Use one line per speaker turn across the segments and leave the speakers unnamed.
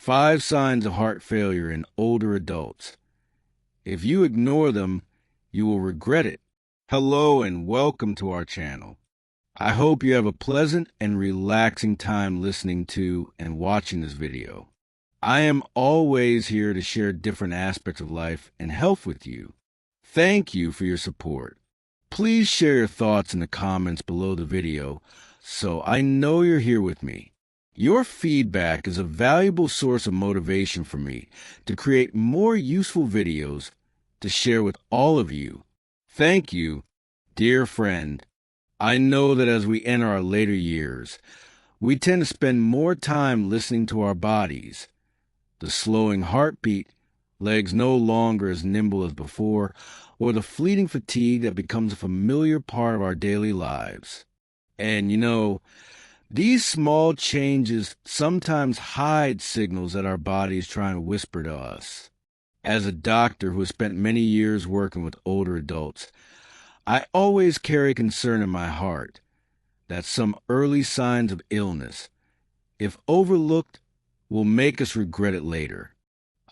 5 signs of heart failure in older adults. If you ignore them, you will regret it. Hello and welcome to our channel. I hope you have a pleasant and relaxing time listening to and watching this video. I am always here to share different aspects of life and health with you. Thank you for your support. Please share your thoughts in the comments below the video so I know you're here with me. Your feedback is a valuable source of motivation for me to create more useful videos to share with all of you. Thank you, dear friend. I know that as we enter our later years, we tend to spend more time listening to our bodies. The slowing heartbeat, legs no longer as nimble as before, or the fleeting fatigue that becomes a familiar part of our daily lives. And these small changes sometimes hide signals that our body is trying to whisper to us. As a doctor who has spent many years working with older adults, I always carry concern in my heart that some early signs of illness, if overlooked, will make us regret it later.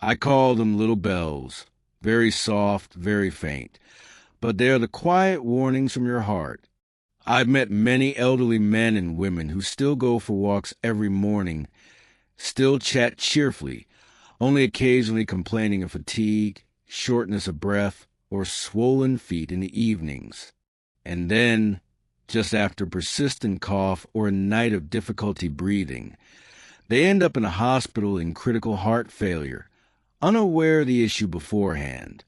I call them little bells, very soft, very faint, but they are the quiet warnings from your heart. I've met many elderly men and women who still go for walks every morning, still chat cheerfully, only occasionally complaining of fatigue, shortness of breath, or swollen feet in the evenings. And then, just after persistent cough or a night of difficulty breathing, they end up in a hospital in critical heart failure, unaware of the issue beforehand.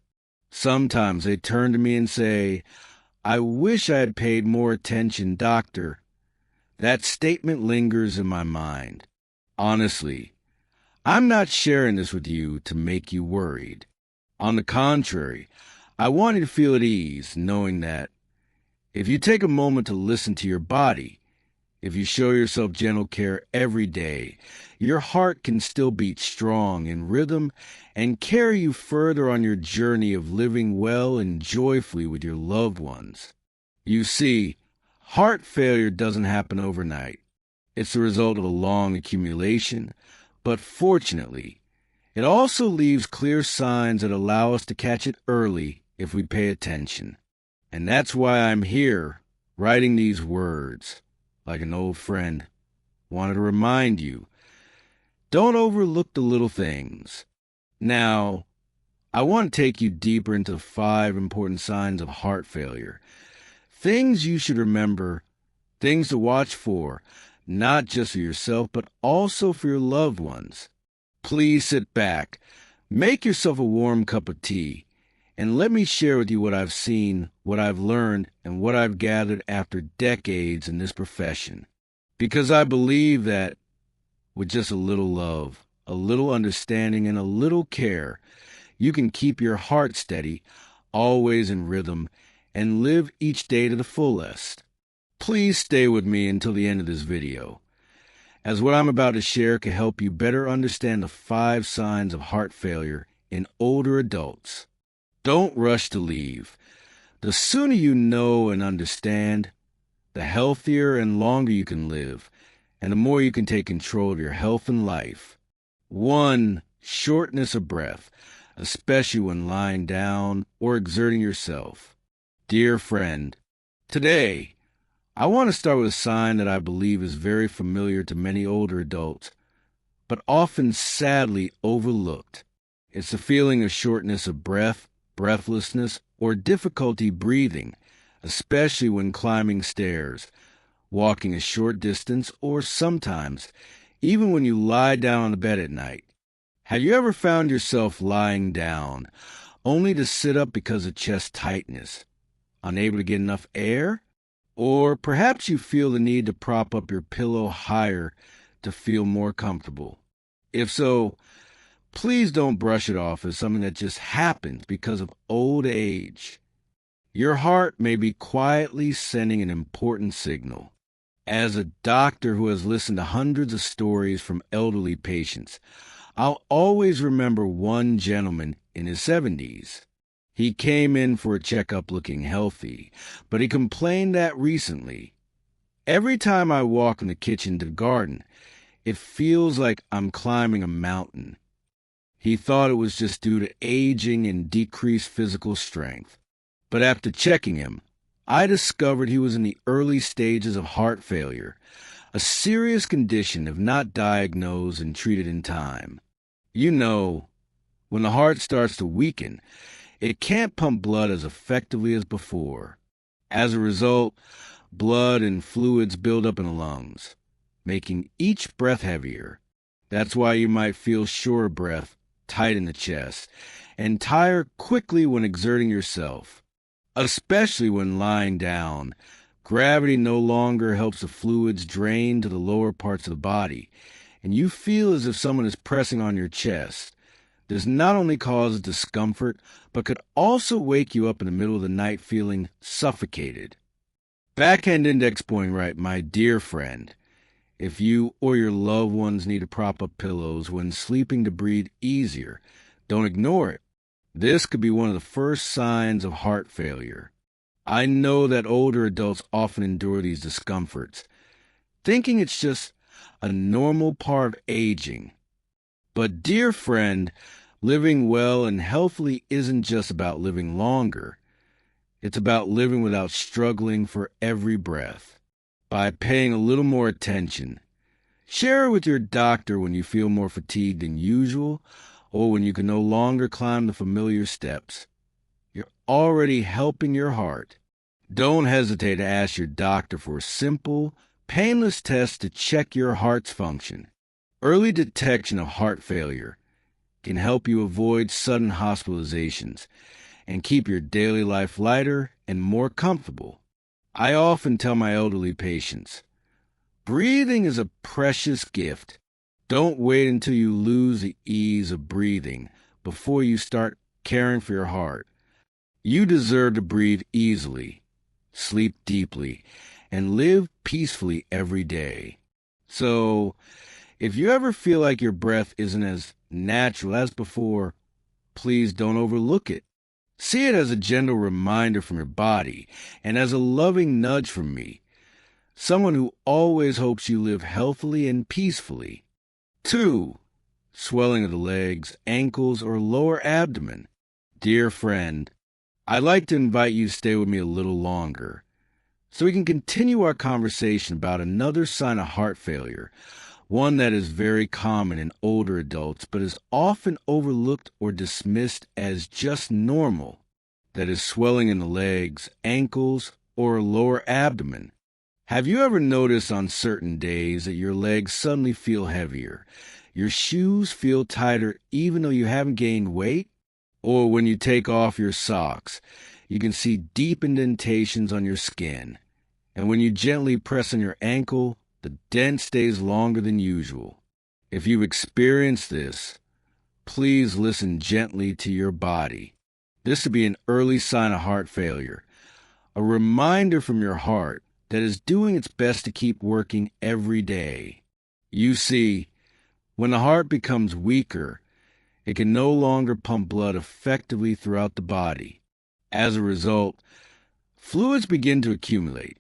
Sometimes they turn to me and say, "I wish I had paid more attention, doctor." That statement lingers in my mind. Honestly, I'm not sharing this with you to make you worried. On the contrary, I want you to feel at ease knowing that if you take a moment to listen to your body, if you show yourself gentle care every day, your heart can still beat strong in rhythm and carry you further on your journey of living well and joyfully with your loved ones. You see, heart failure doesn't happen overnight. It's the result of a long accumulation, but fortunately, it also leaves clear signs that allow us to catch it early if we pay attention. And that's why I'm here, writing these words. Like an old friend, wanted to remind you, don't overlook the little things. Now, I want to take you deeper into 5 important signs of heart failure. Things you should remember, things to watch for, not just for yourself, but also for your loved ones. Please sit back, make yourself a warm cup of tea, and let me share with you what I've seen, what I've learned, and what I've gathered after decades in this profession. Because I believe that with just a little love, a little understanding, and a little care, you can keep your heart steady, always in rhythm, and live each day to the fullest. Please stay with me until the end of this video, as what I'm about to share can help you better understand the 5 signs of heart failure in older adults. Don't rush to leave. The sooner you know and understand, the healthier and longer you can live, and the more you can take control of your health and life. 1. Shortness of breath, especially when lying down or exerting yourself. Dear friend, today, I want to start with a sign that I believe is very familiar to many older adults, but often sadly overlooked. It's the feeling of shortness of breath, breathlessness, or difficulty breathing, especially when climbing stairs, walking a short distance, or sometimes even when you lie down on the bed at night. Have you ever found yourself lying down, only to sit up because of chest tightness, unable to get enough air? Or perhaps you feel the need to prop up your pillow higher to feel more comfortable. If so, please don't brush it off as something that just happens because of old age. Your heart may be quietly sending an important signal. As a doctor who has listened to hundreds of stories from elderly patients, I'll always remember one gentleman in his 70s. He came in for a checkup looking healthy, but he complained that recently, every time I walk from the kitchen to the garden, It feels like I'm climbing a mountain. He thought it was just due to aging and decreased physical strength. But after checking him, I discovered he was in the early stages of heart failure, a serious condition if not diagnosed and treated in time. You know, when the heart starts to weaken, it can't pump blood as effectively as before. As a result, blood and fluids build up in the lungs, making each breath heavier. That's why you might feel short of breath, tight in the chest, and tire quickly when exerting yourself. Especially when lying down, gravity no longer helps the fluids drain to the lower parts of the body, and you feel as if someone is pressing on your chest. This not only causes discomfort, but could also wake you up in the middle of the night feeling suffocated. Backhand index pointing right, my dear friend. If you or your loved ones need to prop up pillows when sleeping to breathe easier, don't ignore it. This could be one of the first signs of heart failure. I know that older adults often endure these discomforts, thinking it's just a normal part of aging. But dear friend, living well and healthily isn't just about living longer. It's about living without struggling for every breath. By paying a little more attention, share it with your doctor when you feel more fatigued than usual or when you can no longer climb the familiar steps. You're already helping your heart. Don't hesitate to ask your doctor for a simple, painless test to check your heart's function. Early detection of heart failure can help you avoid sudden hospitalizations and keep your daily life lighter and more comfortable. I often tell my elderly patients, breathing is a precious gift. Don't wait until you lose the ease of breathing before you start caring for your heart. You deserve to breathe easily, sleep deeply, and live peacefully every day. So, if you ever feel like your breath isn't as natural as before, please don't overlook it. See it as a gentle reminder from your body and as a loving nudge from me, someone who always hopes you live healthily and peacefully. 2. Swelling of the legs, ankles, or lower abdomen. Dear friend, I'd like to invite you to stay with me a little longer so we can continue our conversation about another sign of heart failure, one that is very common in older adults but is often overlooked or dismissed as just normal. That is swelling in the legs, ankles, or lower abdomen. Have you ever noticed on certain days that your legs suddenly feel heavier? Your shoes feel tighter even though you haven't gained weight? Or when you take off your socks, you can see deep indentations on your skin. And when you gently press on your ankle, the dent stays longer than usual. If you've experienced this, please listen gently to your body. This would be an early sign of heart failure, a reminder from your heart that is doing its best to keep working every day. You see, when the heart becomes weaker, it can no longer pump blood effectively throughout the body. As a result, fluids begin to accumulate,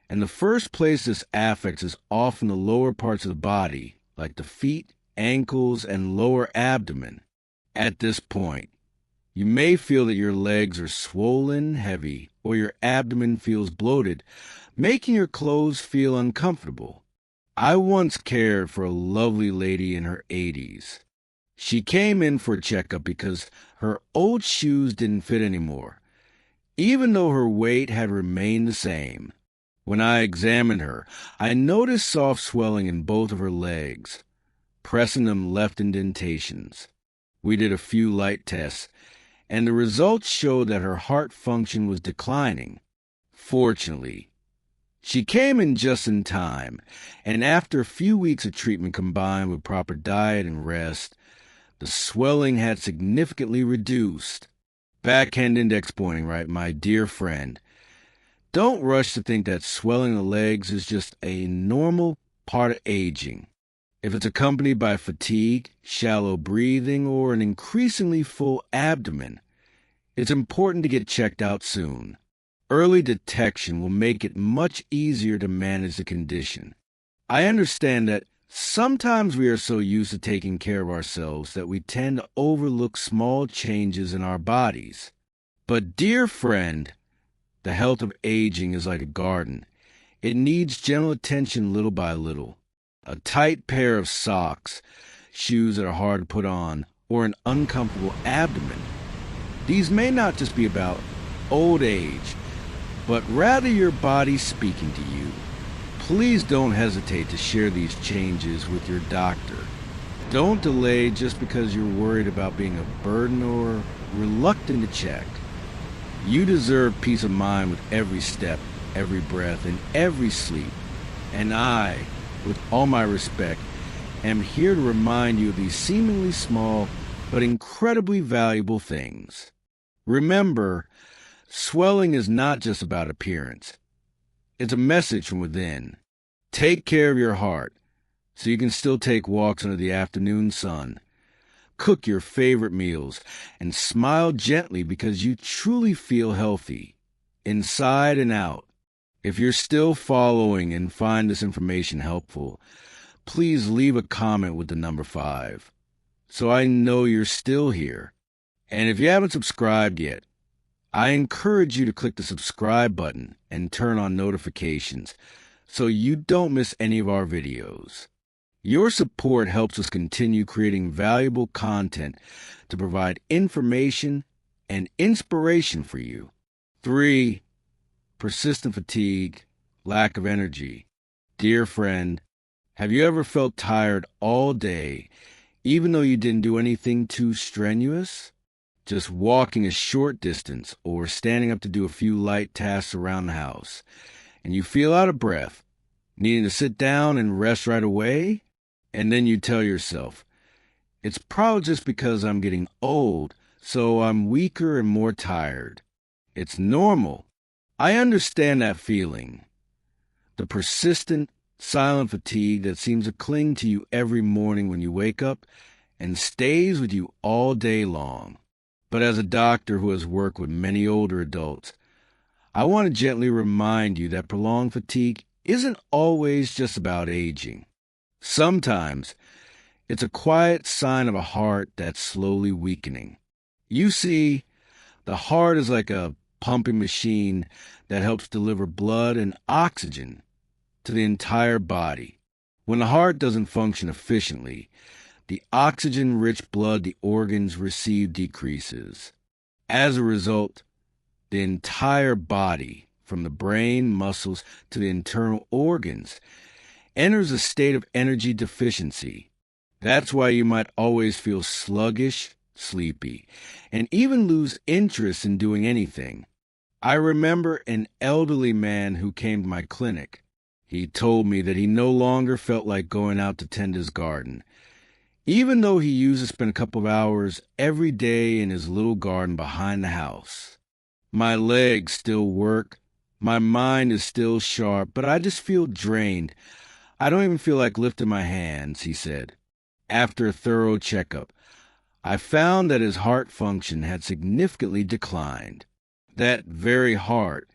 and the first place this affects is often the lower parts of the body, like the feet, ankles, and lower abdomen. At this point, you may feel that your legs are swollen, heavy, or your abdomen feels bloated, making your clothes feel uncomfortable. I once cared for a lovely lady in her 80s. She came in for a checkup because her old shoes didn't fit anymore, even though her weight had remained the same. When I examined her, I noticed soft swelling in both of her legs. Pressing them left indentations. We did a few light tests, and the results showed that her heart function was declining. Fortunately, she came in just in time, and after a few weeks of treatment combined with proper diet and rest, the swelling had significantly reduced. Backhand index pointing right, my dear friend. Don't rush to think that swelling of the legs is just a normal part of aging. If it's accompanied by fatigue, shallow breathing, or an increasingly full abdomen, it's important to get checked out soon. Early detection will make it much easier to manage the condition. I understand that Sometimes we are so used to taking care of ourselves that we tend to overlook small changes in our bodies. But dear friend, the health of aging is like a garden. It needs gentle attention little by little. A tight pair of socks, shoes that are hard to put on, or an uncomfortable abdomen. These may not just be about old age, but rather your body speaking to you. Please don't hesitate to share these changes with your doctor. Don't delay just because you're worried about being a burden or reluctant to check. You deserve peace of mind with every step, every breath, and every sleep. And I, with all my respect, am here to remind you of these seemingly small but incredibly valuable things. Remember, swelling is not just about appearance. It's a message from within. Take care of your heart so you can still take walks under the afternoon sun. Cook your favorite meals and smile gently because you truly feel healthy, inside and out. If you're still following and find this information helpful, please leave a comment with the number 5 so I know you're still here. And if you haven't subscribed yet, I encourage you to click the subscribe button and turn on notifications so you don't miss any of our videos. Your support helps us continue creating valuable content to provide information and inspiration for you. 3. Persistent fatigue, lack of energy. Dear friend, have you ever felt tired all day, even though you didn't do anything too strenuous? Just walking a short distance or standing up to do a few light tasks around the house, and you feel out of breath, needing to sit down and rest right away? And then you tell yourself, it's probably just because I'm getting old, so I'm weaker and more tired. It's normal. I understand that feeling. The persistent, silent fatigue that seems to cling to you every morning when you wake up and stays with you all day long. But as a doctor who has worked with many older adults, I want to gently remind you that prolonged fatigue isn't always just about aging. Sometimes it's a quiet sign of a heart that's slowly weakening. You see, the heart is like a pumping machine that helps deliver blood and oxygen to the entire body. When the heart doesn't function efficiently, the oxygen-rich blood the organs receive decreases. As a result, the entire body, from the brain, muscles, to the internal organs, enters a state of energy deficiency. That's why you might always feel sluggish, sleepy, and even lose interest in doing anything. I remember an elderly man who came to my clinic. He told me that he no longer felt like going out to tend his garden, even though he used to spend a couple of hours every day in his little garden behind the house. My legs still work, my mind is still sharp, but I just feel drained. I don't even feel like lifting my hands, he said. After a thorough checkup, I found that his heart function had significantly declined. That very heart,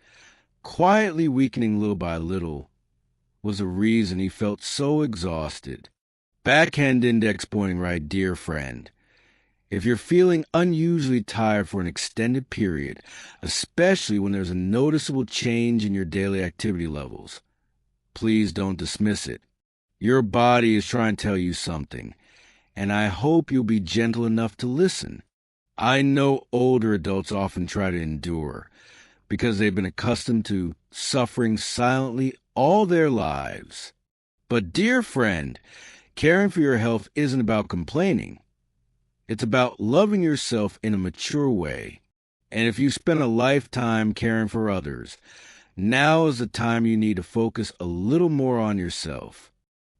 quietly weakening little by little, was the reason he felt so exhausted. Backhand index pointing right, dear friend. If you're feeling unusually tired for an extended period, especially when there's a noticeable change in your daily activity levels, please don't dismiss it. Your body is trying to tell you something, and I hope you'll be gentle enough to listen. I know older adults often try to endure because they've been accustomed to suffering silently all their lives. But dear friend, caring for your health isn't about complaining. It's about loving yourself in a mature way. And if you spend a lifetime caring for others, now is the time you need to focus a little more on yourself.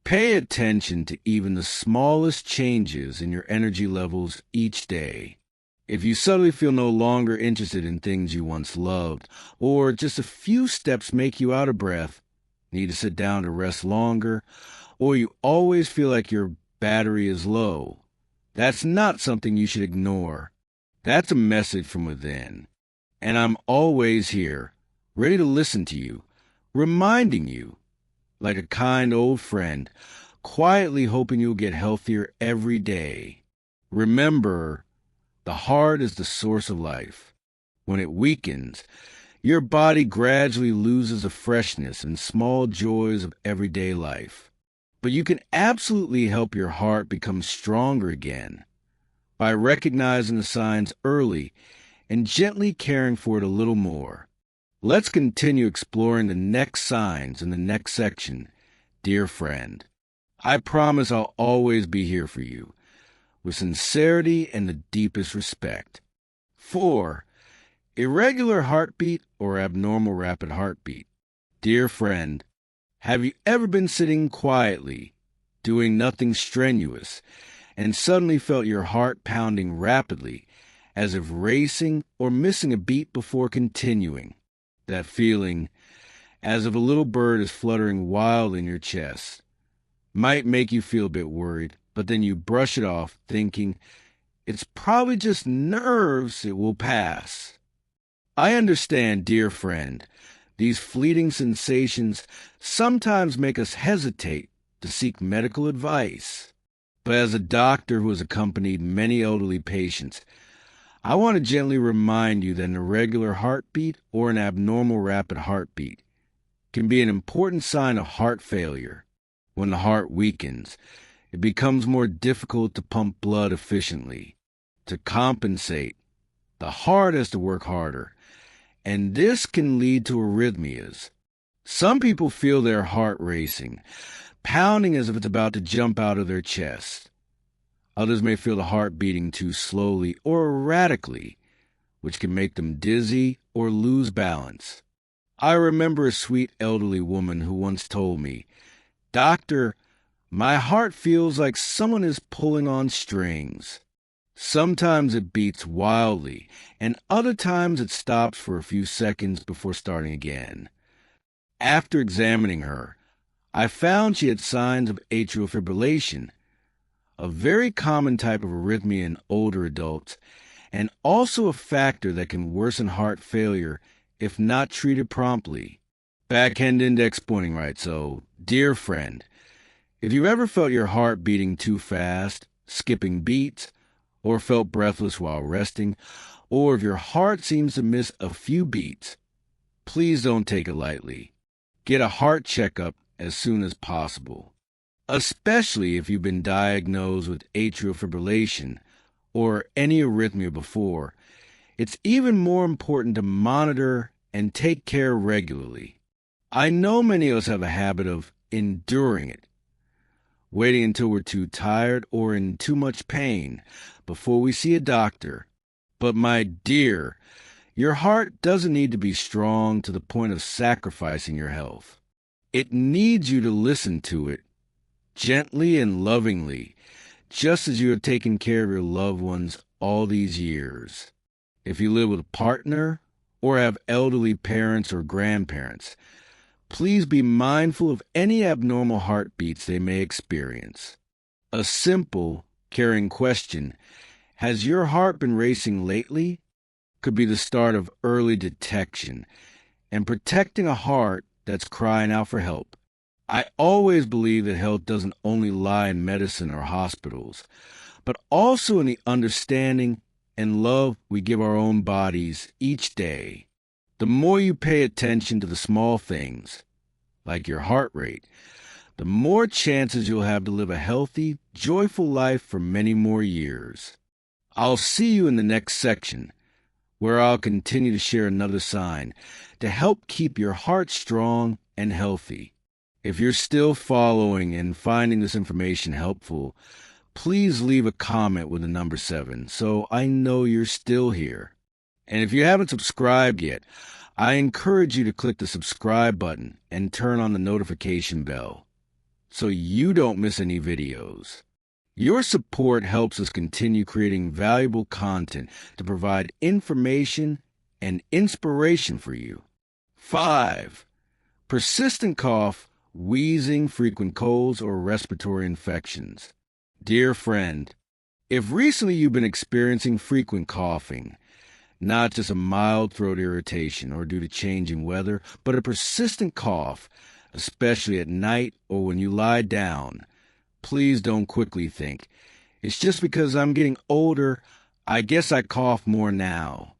Pay attention to even the smallest changes in your energy levels each day. If you suddenly feel no longer interested in things you once loved, or just a few steps make you out of breath, need to sit down to rest longer, or you always feel like your battery is low, that's not something you should ignore. That's a message from within. And I'm always here, ready to listen to you, reminding you, like a kind old friend, quietly hoping you'll get healthier every day. Remember, the heart is the source of life. When it weakens, your body gradually loses the freshness and small joys of everyday life. But you can absolutely help your heart become stronger again by recognizing the signs early and gently caring for it a little more. Let's continue exploring the next signs in the next section, dear friend. I promise I'll always be here for you, with sincerity and the deepest respect. 4. Irregular heartbeat or abnormal rapid heartbeat. Dear friend, have you ever been sitting quietly, doing nothing strenuous, and suddenly felt your heart pounding rapidly, as if racing or missing a beat before continuing? That feeling, as if a little bird is fluttering wildly in your chest, might make you feel a bit worried, but then you brush it off, thinking, it's probably just nerves, it will pass. I understand, dear friend, these fleeting sensations sometimes make us hesitate to seek medical advice. But as a doctor who has accompanied many elderly patients, I want to gently remind you that an irregular heartbeat or an abnormal rapid heartbeat can be an important sign of heart failure. When the heart weakens, it becomes more difficult to pump blood efficiently. To compensate, the heart has to work harder, and this can lead to arrhythmias. Some people feel their heart racing, pounding as if it's about to jump out of their chest. Others may feel the heart beating too slowly or erratically, which can make them dizzy or lose balance. I remember a sweet elderly woman who once told me, "Doctor, my heart feels like someone is pulling on strings." Sometimes it beats wildly, and other times it stops for a few seconds before starting again. After examining her, I found she had signs of atrial fibrillation, a very common type of arrhythmia in older adults, and also a factor that can worsen heart failure if not treated promptly. Backhand index pointing right, so, dear friend, if you ever felt your heart beating too fast, skipping beats, or felt breathless while resting, or if your heart seems to miss a few beats, please don't take it lightly. Get a heart checkup as soon as possible, especially if you've been diagnosed with atrial fibrillation or any arrhythmia before. It's even more important to monitor and take care regularly. I know many of us have a habit of enduring it, waiting until we're too tired or in too much pain before we see a doctor. But my dear, your heart doesn't need to be strong to the point of sacrificing your health. It needs you to listen to it gently and lovingly, just as you have taken care of your loved ones all these years. If you live with a partner or have elderly parents or grandparents, please be mindful of any abnormal heartbeats they may experience. A simple, caring question, "Has your heart been racing lately?" could be the start of early detection and protecting a heart that's crying out for help. I always believe that health doesn't only lie in medicine or hospitals, but also in the understanding and love we give our own bodies each day. The more you pay attention to the small things, like your heart rate, the more chances you'll have to live a healthy, joyful life for many more years. I'll see you in the next section, where I'll continue to share another sign to help keep your heart strong and healthy. If you're still following and finding this information helpful, please leave a comment with the number 7 so I know you're still here. And if you haven't subscribed yet, I encourage you to click the subscribe button and turn on the notification bell so you don't miss any videos. Your support helps us continue creating valuable content to provide information and inspiration for you. 5. Persistent cough, wheezing, frequent colds, or respiratory infections. Dear friend, if recently you've been experiencing frequent coughing, not just a mild throat irritation or due to changing weather, but a persistent cough, especially at night or when you lie down, please don't quickly think, it's just because I'm getting older, I guess I cough more now.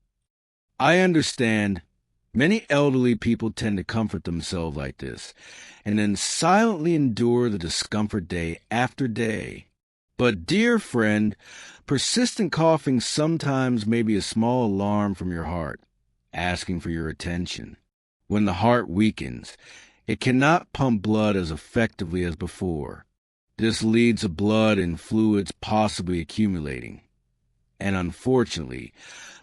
I understand many elderly people tend to comfort themselves like this, and then silently endure the discomfort day after day. But, dear friend, persistent coughing sometimes may be a small alarm from your heart, asking for your attention. When the heart weakens, it cannot pump blood as effectively as before. This leads to blood and fluids possibly accumulating. And unfortunately,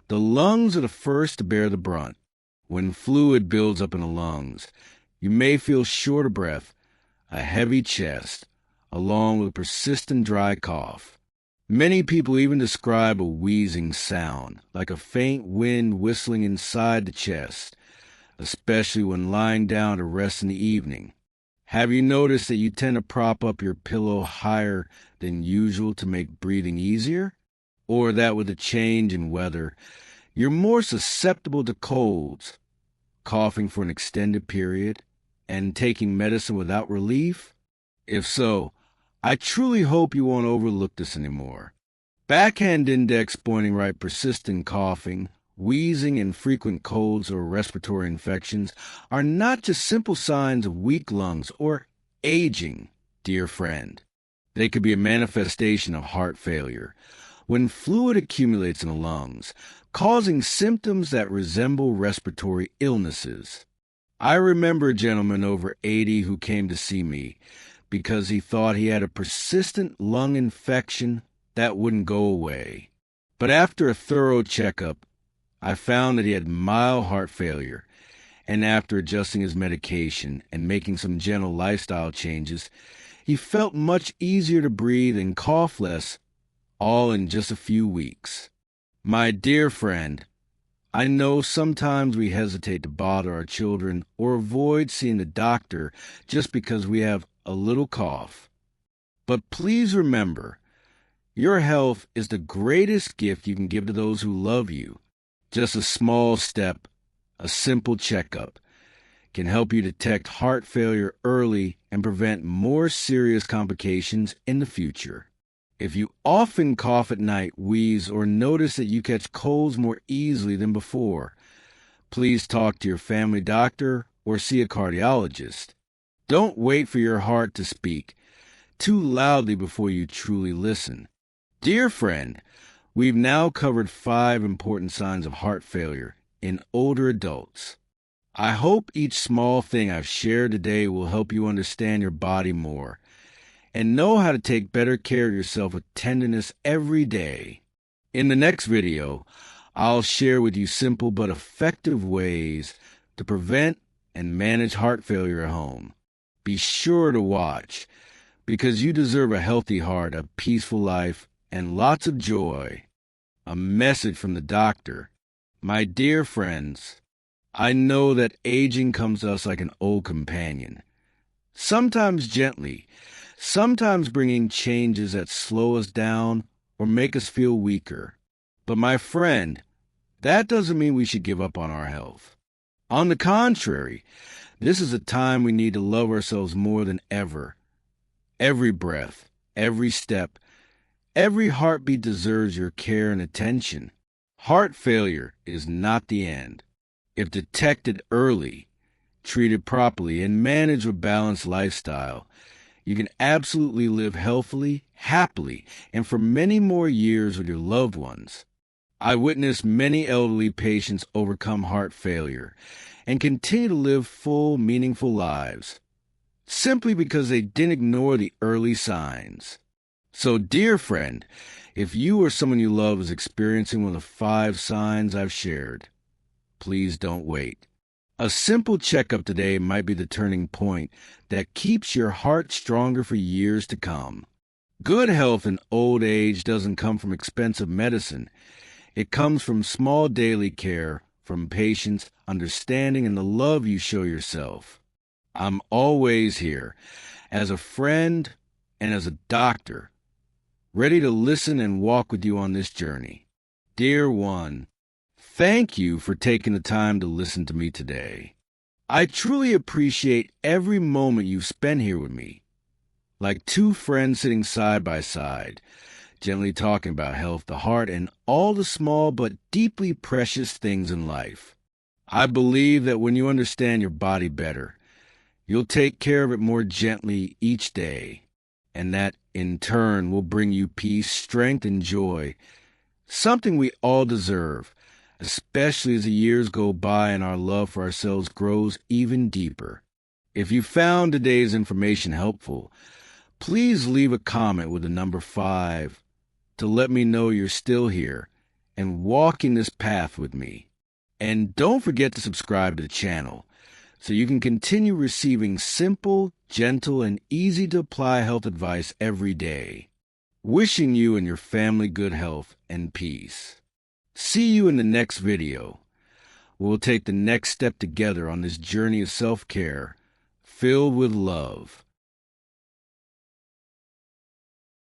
the lungs are the first to bear the brunt. When fluid builds up in the lungs, you may feel short of breath, a heavy chest, along with a persistent dry cough. Many people even describe a wheezing sound, like a faint wind whistling inside the chest, especially when lying down to rest in the evening. Have you noticed that you tend to prop up your pillow higher than usual to make breathing easier? Or that with the change in weather, you're more susceptible to colds, coughing for an extended period, and taking medicine without relief? If so, I truly hope you won't overlook this anymore. Backhand index pointing right persistent coughing, wheezing, and frequent colds or respiratory infections are not just simple signs of weak lungs or aging, dear friend. They could be a manifestation of heart failure, when fluid accumulates in the lungs, causing symptoms that resemble respiratory illnesses. I remember a gentleman over 80 who came to see me because he thought he had a persistent lung infection that wouldn't go away. But after a thorough checkup, I found that he had mild heart failure, and after adjusting his medication and making some gentle lifestyle changes, he felt much easier to breathe and cough less, all in just a few weeks. My dear friend, I know sometimes we hesitate to bother our children or avoid seeing the doctor just because we have a little cough. But please remember, your health is the greatest gift you can give to those who love you. Just a small step, a simple checkup, can help you detect heart failure early and prevent more serious complications in the future. If you often cough at night, wheeze, or notice that you catch colds more easily than before, please talk to your family doctor or see a cardiologist. Don't wait for your heart to speak too loudly before you truly listen. Dear friend, we've now covered 5 important signs of heart failure in older adults. I hope each small thing I've shared today will help you understand your body more and know how to take better care of yourself with tenderness every day. In the next video, I'll share with you simple but effective ways to prevent and manage heart failure at home. Be sure to watch, because you deserve a healthy heart, a peaceful life, and lots of joy. A message from the doctor. My dear friends, I know that aging comes to us like an old companion, sometimes gently, sometimes bringing changes that slow us down or make us feel weaker. But my friend, that doesn't mean we should give up on our health. On the contrary, this is a time we need to love ourselves more than ever. Every breath, every step, every heartbeat deserves your care and attention. Heart failure is not the end. If detected early, treated properly, and managed with a balanced lifestyle, you can absolutely live healthily, happily, and for many more years with your loved ones. I witnessed many elderly patients overcome heart failure and continue to live full, meaningful lives, simply because they didn't ignore the early signs. So, dear friend, if you or someone you love is experiencing one of the 5 signs I've shared, please don't wait. A simple checkup today might be the turning point that keeps your heart stronger for years to come. Good health in old age doesn't come from expensive medicine. It comes from small daily care, from patience, understanding, and the love you show yourself. I'm always here, as a friend and as a doctor, ready to listen and walk with you on this journey. Dear one, thank you for taking the time to listen to me today. I truly appreciate every moment you've spent here with me. like two friends sitting side by side, gently talking about health, the heart, and all the small but deeply precious things in life. I believe that when you understand your body better, you'll take care of it more gently each day, and that, in turn, will bring you peace, strength, and joy, something we all deserve, especially as the years go by and our love for ourselves grows even deeper. If you found today's information helpful, please leave a comment with the number 5 to let me know you're still here and walking this path with me. And don't forget to subscribe to the channel so you can continue receiving simple, gentle, and easy to apply health advice every day. Wishing you and your family good health and peace. See you in the next video. We'll take the next step together on this journey of self-care filled with love.